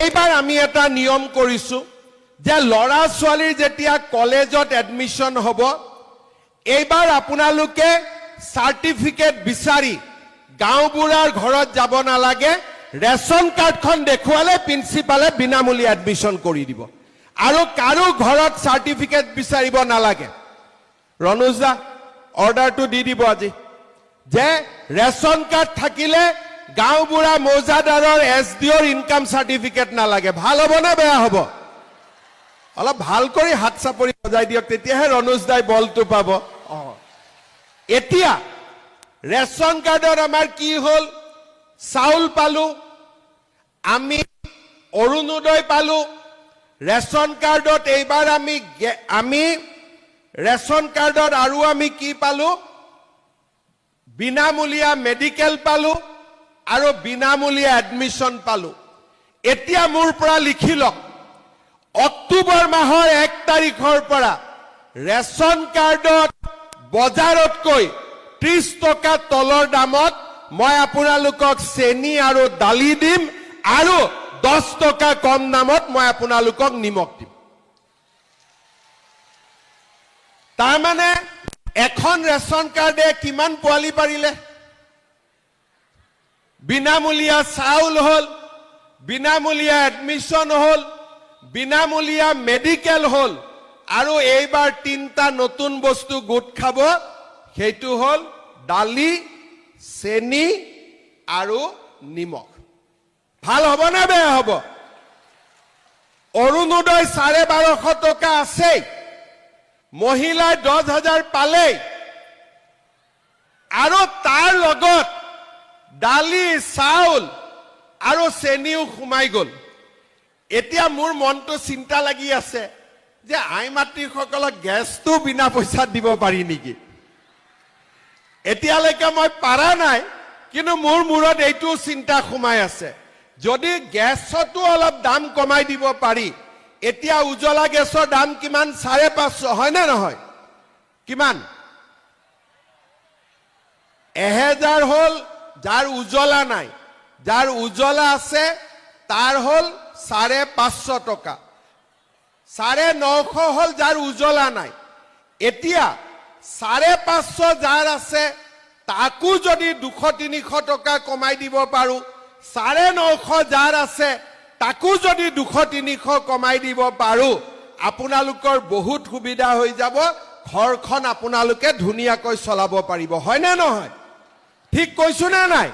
এইবাৰ আমি এটা নিয়ম কৰিছো যে লৰা ছোৱালীৰ যেতিয়া কলেজত এডমিশন হ'ব এইবাৰ আপোনালোকে সাৰ্টিফিকেট বিচাৰি গাঁওবুঢ়াৰ ঘৰত যাব নালাগে ৰেশন কাৰ্ডখন দেখুৱালে প্ৰিন্সিপালে বিনামূলীয়া এডমিশন কৰি দিব আৰু কাৰো ঘৰত সাৰ্টিফিকেট বিচাৰিব নালাগে ৰনোজা অৰ্ডাৰটো দি দিব আজি যে ৰেশন কাৰ্ড থাকিলে গাঁওবুঢ়া মৌজাদাৰৰ এছডিঅ'ৰ ইনকাম সাৰ্টিফিকেট নালাগে ভাল হ'ব না বেয়া হ'ব অলপ ভাল কৰি হাত চাপৰি বজাই দিয়ক তেতিয়াহে ৰনোজ দাই বলটো পাব এতিয়া ৰেশন কাৰ্ডৰ আমাৰ কি হ'ল চাউল পালো আমি অৰুণোদয় পালো ৰেশন কাৰ্ডত এইবাৰ আমি ৰেশন কাৰ্ডত আৰু আমি কি পালো বিনামূলীয়া মেডিকেল পালো আৰু বিনামূলীয়া এডমিশন পালো এতিয়া মোৰ পৰা লিখি লওক অক্টোবৰ মাহৰ 1 তাৰিখৰ পৰা ৰেশন কাৰ্ডত বজাৰতকৈ 30 টকা তলৰ দামত মই আপোনালোকক চেনি আৰু দালি দিম আৰু 10 টকা কম দামত মই আপোনালোকক নিমখ দিম তাৰ মানে এখন ৰেশন কাৰ্ডে কিমান পোৱালি পাৰিলে বিনামূলীয়া চাউল হল বিনামূলীয়া এডমিশন হল বিনামূলীয়া মেডিকেল হল আৰু এইবাৰ তিনটা নতুন বস্তু গোট খাব সেইটো হল দালি চেনি আৰু নিমখ ভাল হ'ব না বেয়া হ'ব অৰুণোদয় 1250 টকা আছে মহিলাই 10,000 পালে আৰু তাৰ লগত দালি চাউল আৰু চেনিও সোমাই গল এতিয়া মোৰ মনটো চিন্তা লাগি আছে যে আই মাতৃসকলক গেছটো বিনা পইচা দিব পাৰি নেকি এতিয়ালৈকে মই পাৰা নাই কিন্তু মোৰ মূৰত এইটো চিন্তা সোমাই আছে যদি গেছটো অলপ দাম কমাই দিব পাৰি এতিয়া উজ্জ্বলা গেছৰ দাম কিমান 550 হয় না নহয় কিমান 1000 হল যাৰ উজ্জ্বলা নাই যাৰ উজ্জ্বলা আছে তাৰ হল 550 টকা 950 হল যাৰ উজ্জ্বলা নাই এতিয়া 550 যাৰ আছে তাকো যদি 200-300 টকা কমাই দিব পাৰো 950 যাৰ আছে তাকো যদি 200-300 কমাই দিব পাৰো আপোনালোকৰ বহুত সুবিধা হৈ যাব ঘৰখন আপোনালোকে ধুনিয়াকৈ চলাব পাৰিব হয় না নহয় ঠিক কৈছো না নাই